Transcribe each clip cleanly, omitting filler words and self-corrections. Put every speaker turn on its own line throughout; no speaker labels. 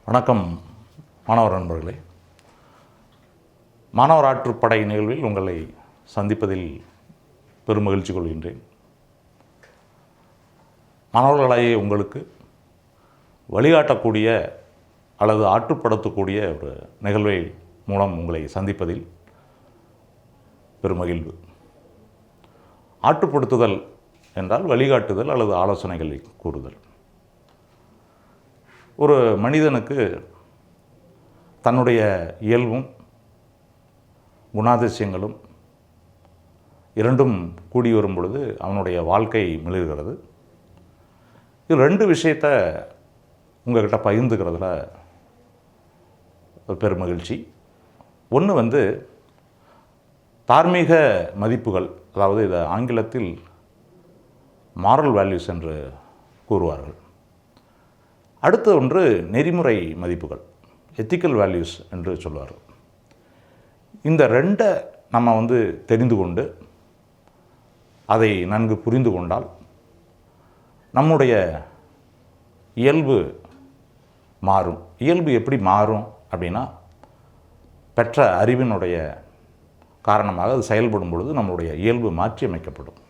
வணக்கம் மாணவர் நண்பர்களே. மாணவர் ஆற்றுப்படை நிகழ்வில் உங்களை சந்திப்பதில் பெருமகிழ்ச்சி கொள்கின்றேன். மாணவர்களாகிய உங்களுக்கு வழிகாட்டக்கூடிய அல்லது ஆற்றுப்படுத்தக்கூடிய ஒரு நிகழ்வை மூலம் உங்களை சந்திப்பதில் பெருமகிழ்வு. ஆற்றுப்படுத்துதல் என்றால் வழிகாட்டுதல் அல்லது ஆலோசனைகளை கூறுதல். ஒரு மனிதனுக்கு தன்னுடைய இயல்பும் குணாதிசயங்களும் இரண்டும் கூடி வரும் பொழுது அவனுடைய வாழ்க்கை மிளிர்கிறது. இது ரெண்டு விஷயத்தை உங்கள்கிட்ட பகிர்ந்துக்கிறதுல ஒரு பெருமகிழ்ச்சி. ஒன்று தார்மீக மதிப்புகள், அதாவது இதை ஆங்கிலத்தில் மாரல் வேல்யூஸ் என்று கூறுவார்கள். அடுத்த ஒன்று நெறிமுறை மதிப்புகள், எத்திக்கல் வேல்யூஸ் என்று சொல்வார்கள். இந்த ரெண்டை நம்ம தெரிந்து கொண்டு அதை நன்கு புரிந்து கொண்டால் நம்முடைய இயல்பு மாறும். இயல்பு எப்படி மாறும் அப்படின்னா, பெற்ற அறிவினுடைய காரணமாக அது செயல்படும் பொழுது நம்மளுடைய இயல்பு மாற்றி அமைக்கப்படும்.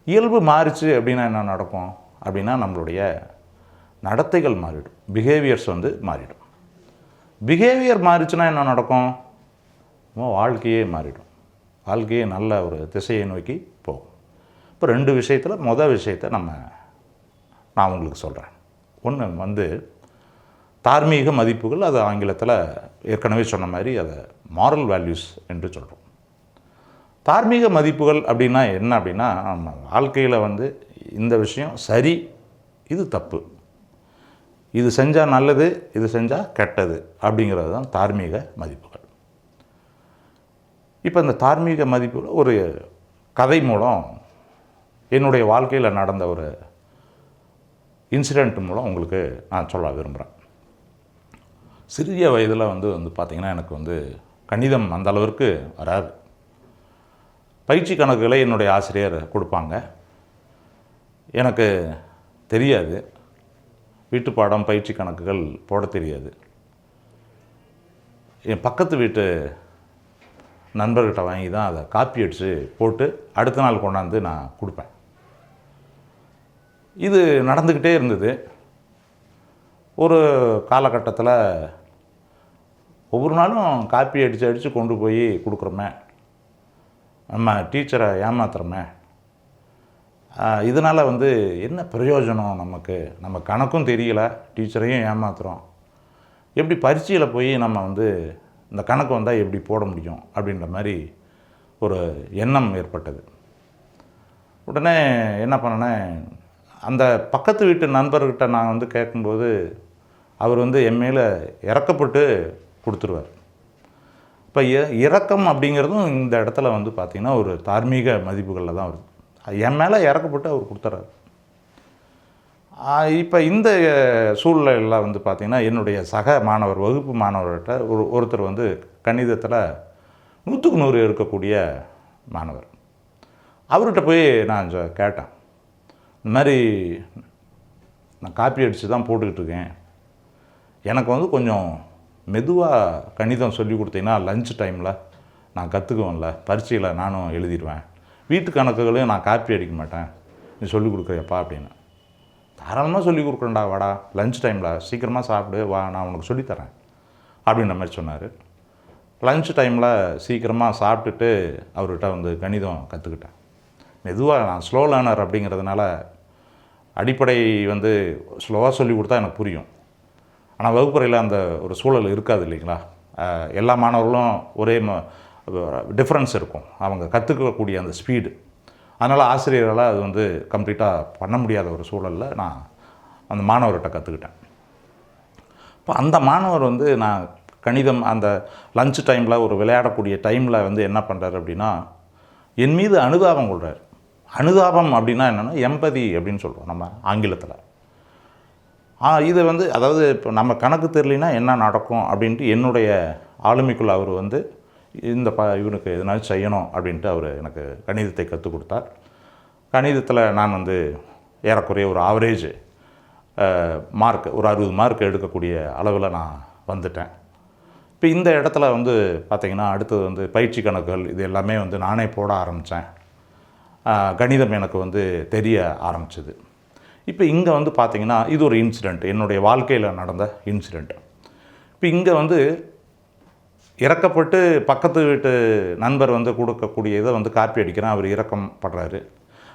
இயல்பு மாறிச்சு அப்படின்னா என்ன நடக்கும் அப்படின்னா, நம்மளுடைய நடத்தைகள் மாறிடும், பிஹேவியர்ஸ் மாறிடும். பிஹேவியர் மாறிச்சுன்னா என்ன நடக்கும்? வாழ்க்கையே மாறிடும். வாழ்க்கையே நல்ல ஒரு திசையை நோக்கி போகும். இப்போ ரெண்டு விஷயத்தில் மொதல் விஷயத்தை நான் உங்களுக்கு சொல்கிறேன். ஒன்று தார்மீக மதிப்புகள், அது ஆங்கிலத்தில் ஏற்கனவே சொன்ன மாதிரி அதை மாரல் வேல்யூஸ் என்று சொல்கிறோம். தார்மீக மதிப்புகள் அப்படின்னா என்ன அப்படின்னா, நம்ம வாழ்க்கையில் இந்த விஷயம் சரி, இது தப்பு, இது செஞ்சால் நல்லது, இது செஞ்சால் கெட்டது அப்படிங்கிறது தான் தார்மீக மதிப்புகள். இப்போ இந்த தார்மீக மதிப்புகள் ஒரு கதை மூலம், என்னுடைய வாழ்க்கையில் நடந்த ஒரு இன்சிடெண்ட் மூலம் உங்களுக்கு நான் சொல்ல விரும்புகிறேன். சிறிய வயதில் பார்த்திங்கன்னா எனக்கு கணிதம் அந்த அளவிற்கு வராது. பயிற்சி கணக்குகளை என்னுடைய ஆசிரியர் கொடுப்பாங்க. எனக்கு தெரியாது, வீட்டு பாடம் பயிற்சி கணக்குகள் போட தெரியாது. என் பக்கத்து வீட்டு நண்பர்கிட்ட வாங்கி தான் அதை காப்பி அடித்து போட்டு அடுத்த நாள் கொண்டாந்து நான் கொடுப்பேன். இது நடந்துக்கிட்டே இருந்தது. ஒரு காலகட்டத்தில் ஒவ்வொரு நாளும் காப்பி அடித்து கொண்டு போய் கொடுக்குறோமே, நம்ம டீச்சரை ஏமாத்துறோமே, இதனால் என்ன பிரயோஜனம் நமக்கு? நம்ம கணக்கும் தெரியல, டீச்சரையும் ஏமாத்துகிறோம், எப்படி பரீட்சையில் போய் நம்ம இந்த கணக்கு வந்தால் எப்படி போட முடியும் அப்படின்ற மாதிரி ஒரு எண்ணம் ஏற்பட்டது. உடனே என்ன பண்ணேன், அந்த பக்கத்து வீட்டு நண்பர்கிட்ட நான் கேட்கும்போது அவர் என் மேலே இறக்கப்பட்டு கொடுத்துருவார். இப்போ இரக்கம் அப்படிங்கிறதும் இந்த இடத்துல பார்த்திங்கன்னா ஒரு தார்மீக மதிப்புகளில் தான் வருது. என் மேலே இறக்கப்பட்டு அவர் கொடுத்துறாரு. இப்போ இந்த சூழ்நிலையில் பார்த்திங்கன்னா, என்னுடைய சக மாணவர், வகுப்பு மாணவர்கிட்ட ஒருத்தர் கணிதத்தில் 100க்கு 100 இருக்கக்கூடிய மாணவர். அவர்கிட்ட போய் நான் கேட்டேன், இந்த மாதிரி நான் காப்பி அடித்து தான் போட்டுக்கிட்டு இருக்கேன், எனக்கு கொஞ்சம் மெதுவாக கணிதம் சொல்லி கொடுத்தீங்கன்னா லஞ்ச் டைமில் நான் கற்றுக்குவேன்ல, பரீட்சையில் நானும் எழுதிடுவேன், வீட்டு கணக்குகளையும் நான் காப்பி அடிக்க மாட்டேன், நீ சொல்லிக் கொடுக்குறியப்பா அப்படின்னு. தாராளமாக சொல்லிக் கொடுக்குறேன்டா, வாடா லஞ்ச் டைமில் சீக்கிரமாக சாப்பிடு, வா நான் உனக்கு சொல்லித்தரேன் அப்படின்ற மாதிரி சொன்னார். லஞ்ச் டைமில் சீக்கிரமாக சாப்பிட்டுட்டு அவர்கிட்ட கணிதம் கற்றுக்கிட்டேன். மெதுவாக நான் ஸ்லோ லேர்னர் அப்படிங்கிறதுனால அடிப்படை ஸ்லோவாக சொல்லி கொடுத்தா எனக்கு புரியும். ஆனால் வகுப்பறையில் அந்த ஒரு சூழல் இருக்காது இல்லைங்களா. எல்லா மாணவர்களும் ஒரே டிஃப்ரென்ஸ் இருக்கும், அவங்க கற்றுக்கக்கூடிய அந்த ஸ்பீடு. அதனால் ஆசிரியர்களால் அது கம்ப்ளீட்டாக பண்ண முடியாத ஒரு சூழலில் நான் அந்த மாணவர்கிட்ட கற்றுக்கிட்டேன். இப்போ அந்த மாணவர் நான் கணிதம் அந்த லஞ்ச் டைமில் ஒரு விளையாடக்கூடிய டைமில் என்ன பண்ணுறாரு அப்படின்னா, என் மீது அனுதாபம் கொள்கிறார். அனுதாபம் அப்படின்னா என்னென்னா எம்பதி அப்படின்னு சொல்கிறோம் நம்ம ஆங்கிலத்தில். இது அதாவது இப்போ நம்ம கணக்கு தெரியலனா என்ன நடக்கும் அப்படின்ட்டு என்னுடைய ஆளுமைக்குள்ள அவர் இந்த இவனுக்கு எதனாலும் செய்யணும் அப்படின்ட்டு அவர் எனக்கு கணிதத்தை கற்றுக் கொடுத்தார். கணிதத்தில் நான் ஏறக்குறைய ஒரு ஆவரேஜ் மார்க் ஒரு 60 மார்க் எடுக்கக்கூடிய அளவில் நான் வந்துட்டேன். இப்போ இந்த இடத்துல வந்து பார்த்திங்கன்னா அடுத்தது வந்து பயிற்சி கணக்குகள் இது எல்லாமே வந்து நானே போட ஆரம்பித்தேன். கணிதம் எனக்கு வந்து தெரிய ஆரம்பிச்சது. இப்போ இங்கே வந்து பார்த்திங்கன்னா இது ஒரு இன்சிடெண்ட், என்னுடைய வாழ்க்கையில் நடந்த இன்சிடெண்ட். இப்போ இங்கே வந்து இறக்கப்பட்டு பக்கத்து வீட்டு நண்பர் வந்து கொடுக்கக்கூடிய இதை வந்து காப்பி அடிக்கிறேன், அவர் இரக்கம் படுறாரு.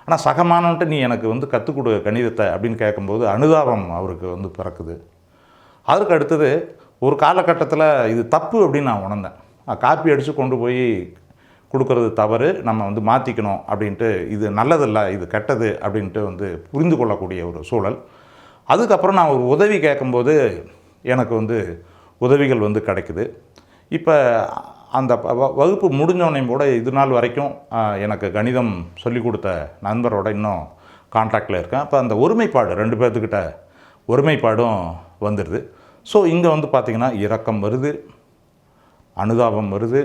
ஆனால் சகமானன்ட்டு நீ எனக்கு வந்து கற்றுக் கொடு கணிதத்தை அப்படின்னு கேட்கும்போது அனுதாபம் அவருக்கு வந்து பிறக்குது. அதற்கு அடுத்தது ஒரு காலகட்டத்தில் இது தப்பு அப்படின்னு நான் உணர்ந்தேன். காப்பி அடித்து கொண்டு போய் கொடுக்கறது தவறு, நம்ம வந்து மாற்றிக்கணும் அப்படின்ட்டு, இது நல்லதில்லை இது கெட்டது அப்படின்ட்டு வந்து புரிந்து கொள்ளக்கூடிய ஒரு சூழல். அதுக்கப்புறம் நான் ஒரு உதவி கேட்கும்போது எனக்கு வந்து உதவிகள் வந்து கிடைக்குது. இப்போ அந்த வகுப்பு முடிஞ்சோடனே கூட இது நாள் வரைக்கும் எனக்கு கணிதம் சொல்லிக் கொடுத்த நண்பரோட இன்னும் கான்டாக்டில் இருக்கேன். அப்போ அந்த ஒருமைப்பாடு 2 பேர்த்துக்கிட்ட ஒருமைப்பாடும் வந்துடுது. ஸோ இங்கே வந்து பார்த்திங்கன்னா இரக்கம் வருது, அனுதாபம் வருது,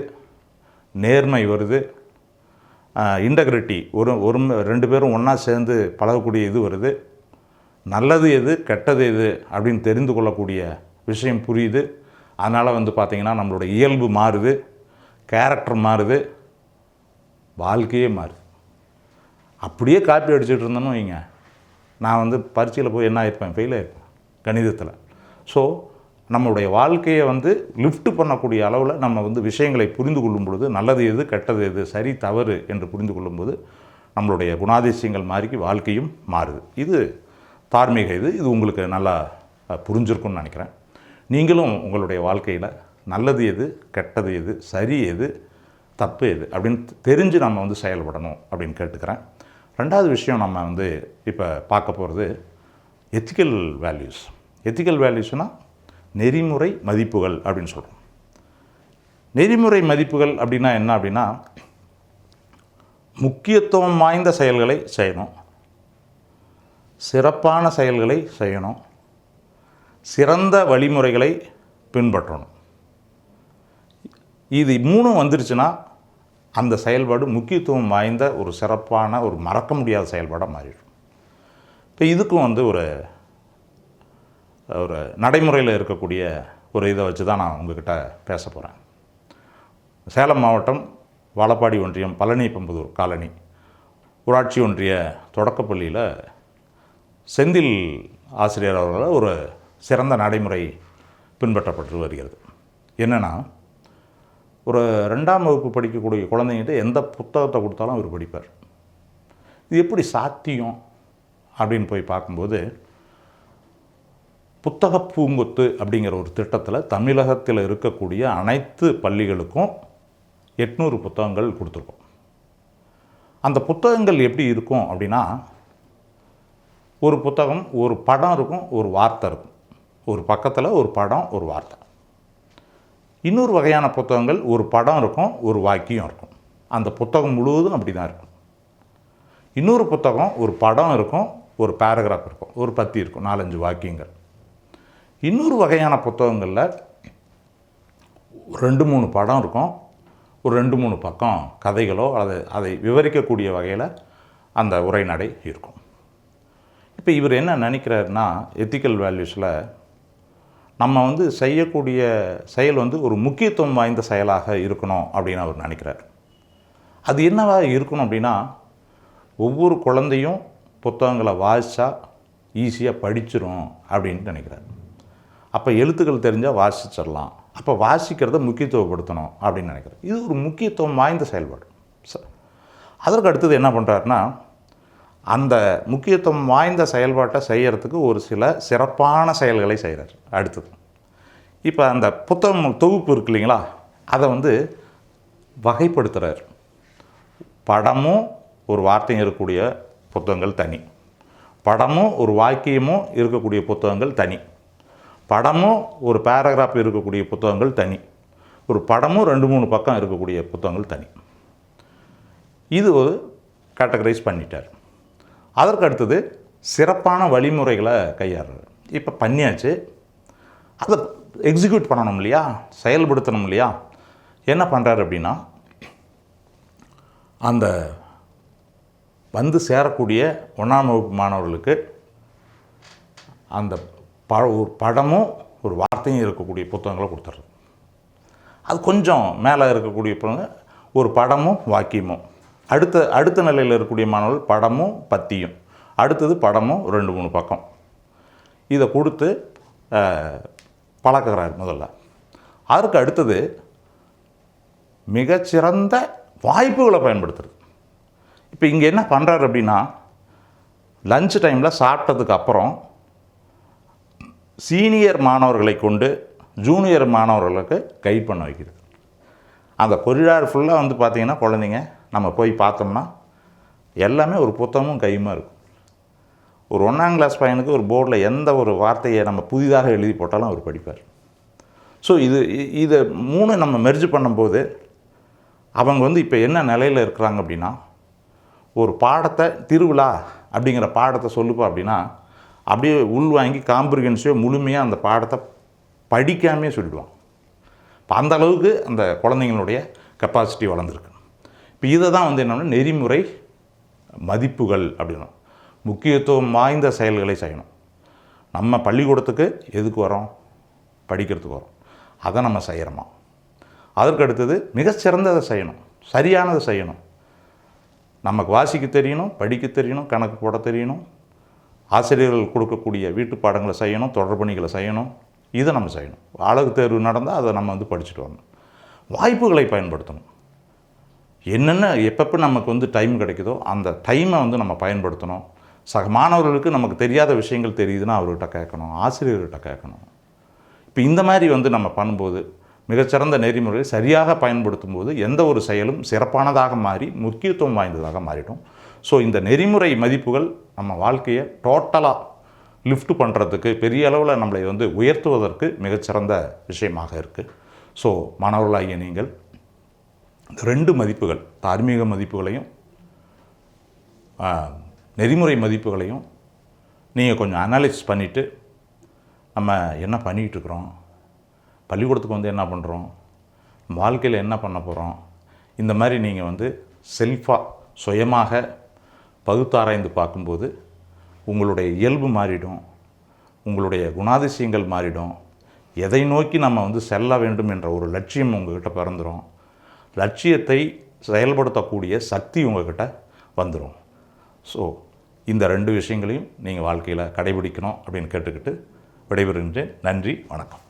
நேர்மை வருது, இன்டெகிரிட்டி ஒரு 2 பேரும் ஒன்றா சேர்ந்து பழகக்கூடிய இது வருது. நல்லது எது கெட்டது எது அப்படின்னு தெரிந்து கொள்ளக்கூடிய விஷயம் புரியுது. அதனால் வந்து பார்த்திங்கன்னா நம்மளுடைய இயல்பு மாறுது, கேரக்டர் மாறுது, வாழ்க்கையே மாறுது. அப்படியே காப்பி அடிச்சுட்டு இருந்தேன்னு வைங்க, நான் வந்து பரீட்சையில் போய் என்ன ஆயிருப்பேன், ஃபெயில் ஆயிருப்பேன் கணிதத்தில். ஸோ நம்மளுடைய வாழ்க்கையை வந்து லிஃப்ட் பண்ணக்கூடிய அளவில் நம்ம வந்து விஷயங்களை புரிந்து கொள்ளும் பொழுது, நல்லது எது கெட்டது எது சரி தவறு என்று புரிந்து கொள்ளும்போது நம்மளுடைய குணாதிசயங்கள் மாறி வாழ்க்கையும் மாறுது. இது தார்மீக இது உங்களுக்கு நல்லா புரிஞ்சிருக்கும்னு நினைக்கிறேன். நீங்களும் உங்களுடைய வாழ்க்கையில் நல்லது எது கெட்டது எது சரி எது தப்பு எது அப்படின்னு தெரிஞ்சு நம்ம வந்து செயல்படணும் அப்படின்னு கேட்டுக்கிறேன். 2வது விஷயம் நம்ம வந்து இப்போ பார்க்க போகிறது எத்திக்கல் வேல்யூஸ். எத்திக்கல் வேல்யூஸ்னால் நெறிமுறை மதிப்புகள் அப்படின்னு சொல்கிறோம். நெறிமுறை மதிப்புகள் அப்படின்னா என்ன அப்படின்னா, முக்கியத்துவம் வாய்ந்த செயல்களை செய்யணும், சிறப்பான செயல்களை செய்யணும், சிறந்த வழிமுறைகளை பின்பற்றணும். இது 3 வந்துருச்சுன்னா அந்த செயல்பாடு முக்கியத்துவம் வாய்ந்த ஒரு சிறப்பான ஒரு மறக்க முடியாத செயல்பாடாக மாறிடும். இப்போ இதுக்கும் வந்து ஒரு நடைமுறையில் இருக்கக்கூடிய ஒரு இதை வச்சு தான் நான் உங்ககிட்ட பேச போகிறேன். சேலம் மாவட்டம் வாழப்பாடி ஒன்றியம் பழனிப்பம்புதூர் காலனி ஊராட்சி ஒன்றிய தொடக்கப்பள்ளியில் செந்தில் ஆசிரியர் அவர்களால் ஒரு சிறந்த நடைமுறை பின்பற்றப்பட்டு வருகிறது. என்னென்னா, ஒரு 2ஆம் வகுப்பு படிக்கக்கூடிய குழந்தைங்கிட்ட எந்த புத்தகத்தை கொடுத்தாலும் அவர் படிப்பார். இது எப்படி சாத்தியம் அப்படின்னு போய் பார்க்கும்போது, புத்தக பூங்கொத்து அப்படிங்கிற ஒரு திட்டத்தில் தமிழகத்தில் இருக்கக்கூடிய அனைத்து பள்ளிகளுக்கும் 800 புத்தகங்கள் கொடுத்துருக்கோம். அந்த புத்தகங்கள் எப்படி இருக்கும் அப்படின்னா, ஒரு புத்தகம் ஒரு படம் இருக்கும், ஒரு வார்த்தை இருக்கும். ஒரு பக்கத்தில் ஒரு படம் ஒரு வார்த்தை. இன்னொரு வகையான புத்தகங்கள் ஒரு படம் இருக்கும், ஒரு வாக்கியம் இருக்கும். அந்த புத்தகம் முழுவதும் அப்படி தான் இருக்கும். இன்னொரு புத்தகம் ஒரு படம் இருக்கும், ஒரு பேராகிராஃப் இருக்கும், ஒரு பத்தி இருக்கும், 4-5 வாக்கியங்கள். இன்னொரு வகையான புத்தகங்களில் 2-3 படம் இருக்கும், ஒரு 2-3 பக்கம் கதைகளோ அதை விவரிக்கக்கூடிய வகையில் அந்த உரைநடை இருக்கும். இப்போ இவர் என்ன நினைக்கிறாருன்னா, எத்திக்கல் வேல்யூஸில் நம்ம வந்து செய்யக்கூடிய செயல் வந்து ஒரு முக்கியத்துவம் வாய்ந்த செயலாக இருக்கணும் அப்படின்னு அவர் நினைக்கிறார். அது என்னவா இருக்கணும் அப்படின்னா, ஒவ்வொரு குழந்தையும் புத்தகங்களை வாசித்தா ஈஸியாக படிச்சிடும் அப்படின்னு நினைக்கிறார். அப்போ எழுத்துக்கள் தெரிஞ்சால் வாசிச்சிடலாம், அப்போ வாசிக்கிறத முக்கியத்துவப்படுத்தணும் அப்படின்னு நினைக்கிறார். இது ஒரு முக்கியத்துவம் வாய்ந்த செயல்பாடு. அதற்கு அடுத்தது என்ன பண்ணுறாருன்னா, அந்த முக்கியத்துவம் வாய்ந்த செயல்பாட்டை செய்கிறதுக்கு ஒரு சில சிறப்பான செயல்களை செய்கிறார். அடுத்தது இப்போ அந்த புத்தகம் தொகுப்பு இருக்கு இல்லைங்களா, அதை வந்து வகைப்படுத்துகிறார். படமும் ஒரு வார்த்தையும் இருக்கக்கூடிய புத்தகங்கள் தனி, படமும் ஒரு வாக்கியமும் இருக்கக்கூடிய புத்தகங்கள் தனி, படமும் ஒரு பேராகிராஃப் இருக்கக்கூடிய புத்தகங்கள் தனி, ஒரு படமும் 2-3 பக்கம் இருக்கக்கூடிய புத்தகங்கள் தனி. இது ஒரு கேட்டகரைஸ் பண்ணிட்டார். அதற்கு அடுத்தது சிறப்பான வழிமுறைகளை கையாளுறாரு. இப்போ பண்ணியாச்சு, அதை எக்ஸிக்யூட் பண்ணணும் இல்லையா, செயல்படுத்தணும் இல்லையா. என்ன பண்ணுறாரு அப்படின்னா, அந்த வந்து சேரக்கூடிய 1ஆம் வகுப்பு மாணவர்களுக்கு அந்த ஒரு படமும் ஒரு வார்த்தையும் இருக்கக்கூடிய புத்தகங்களை கொடுத்துட்றது. அது கொஞ்சம் மேலே இருக்கக்கூடிய ஒரு படமும் வாக்கியமும், அடுத்த நிலையில் இருக்கக்கூடிய மாணவர்கள் படமும் பத்தியும், அடுத்தது படமும் 2-3 பக்கம் இதை கொடுத்து பழக்கிறார் முதல்ல. அதற்கு அடுத்தது மிகச்சிறந்த வாய்ப்புகளை பயன்படுத்துறது. இப்போ இங்கே என்ன பண்ணுறாரு அப்படின்னா, லஞ்ச் டைமில் சாப்பிட்டதுக்கு அப்புறம் சீனியர் மாணவர்களை கொண்டு ஜூனியர் மாணவர்களுக்கு கைட் பண்ண வைக்கிறது. அந்த கொரிடார் ஃபுல்லாக வந்து பார்த்திங்கன்னா குழந்தைங்க நம்ம போய் பார்த்தோம்னா எல்லாமே ஒரு புத்தகமும் கையுமா இருக்கும். ஒரு 1ஆம் கிளாஸ் பையனுக்கு ஒரு போர்டில் எந்த ஒரு வார்த்தையை நம்ம புதிதாக எழுதி போட்டாலும் அவர் படிப்பார். ஸோ இதை 3 நம்ம மெர்ஜ் பண்ணும்போது அவங்க வந்து இப்போ என்ன நிலையில் இருக்கிறாங்க அப்படின்னா, ஒரு பாடத்தை திருவிழா அப்படிங்கிற பாடத்தை சொல்லுப்பா அப்படின்னா அப்படியே உள்வாங்கி காம்ப்ரிஹென்சிவ் முழுமையாக அந்த பாடத்தை படிக்காமே சொல்லிடுவாங்க. இப்போ அந்த அளவுக்கு அந்த குழந்தைங்களுடைய கெப்பாசிட்டி வளர்ந்துருக்கு. இப்போ இதை தான் வந்து என்னென்னா நெறிமுறை மதிப்புகள் அப்படின்னா, முக்கியத்துவம் வாய்ந்த செயல்களை செய்யணும். நம்ம பள்ளிக்கூடத்துக்கு எதுக்கு வரோம்? படிக்கிறதுக்கு வரோம். அதை நம்ம செய்கிறோமா? அதற்கு அடுத்தது மிகச்சிறந்ததை செய்யணும், சரியானதை செய்யணும். நமக்கு வாசிக்க தெரியணும், படிக்க தெரியணும், கணக்கு போட தெரியணும், ஆசிரியர்கள் கொடுக்கக்கூடிய வீட்டு பாடங்களை செய்யணும், தொடர்பணிகளை செய்யணும். இதை நம்ம செய்யணும். அழகு தேர்வு நடந்தால் அதை நம்ம வந்து படிச்சுட்டு வரணும். வாய்ப்புகளை பயன்படுத்தணும். என்னென்ன எப்பப்போ நமக்கு வந்து டைம் கிடைக்குதோ அந்த டைமை வந்து நம்ம பயன்படுத்தணும். சக மாணவர்களுக்கு நமக்கு தெரியாத விஷயங்கள் தெரியுதுன்னா அவர்கிட்ட கேட்கணும், ஆசிரியர்கிட்ட கேட்கணும். இப்போ இந்த மாதிரி வந்து நம்ம பண்ணும்போது மிகச்சிறந்த நெறிமுறையை சரியாக பயன்படுத்தும் போது எந்த ஒரு செயலும் சிறப்பானதாக மாறி முக்கியத்துவம் வாய்ந்ததாக மாறிடும். ஸோ இந்த நெறிமுறை மதிப்புகள் நம்ம வாழ்க்கையை டோட்டலாக லிஃப்ட் பண்ணுறதுக்கு, பெரிய அளவில் நம்மளை வந்து உயர்த்துவதற்கு மிகச்சிறந்த விஷயமாக இருக்குது. ஸோ மாணவர்களாகிய நீங்கள் இந்த 2 மதிப்புகள், தார்மீக மதிப்புகளையும் நெறிமுறை மதிப்புகளையும் நீங்கள் கொஞ்சம் அனலைஸ் பண்ணிவிட்டு, நம்ம என்ன பண்ணிகிட்ருக்குறோம், பள்ளிக்கூடத்துக்கு வந்து என்ன பண்ணுறோம், வாழ்க்கையில் என்ன பண்ண போகிறோம், இந்த மாதிரி நீங்கள் வந்து செல்ஃபாக சுயமாக பகுத்தாராய்ந்து பார்க்கும்போது உங்களுடைய இயல்பு மாறிடும், உங்களுடைய குணாதிசயங்கள் மாறிடும். எதை நோக்கி நம்ம வந்து செல்ல வேண்டும் என்ற ஒரு லட்சியம் உங்கள்கிட்ட பிறந்துடும். லட்சியத்தை செயல்படுத்தக்கூடிய சக்தி உங்கள்கிட்ட வந்துடும். ஸோ இந்த 2 விஷயங்களையும் நீங்கள் வாழ்க்கையில் கடைபிடிக்கணும் அப்படின்னு கேட்டுக்கிட்டு விடைபெறுகின்றேன். நன்றி, வணக்கம்.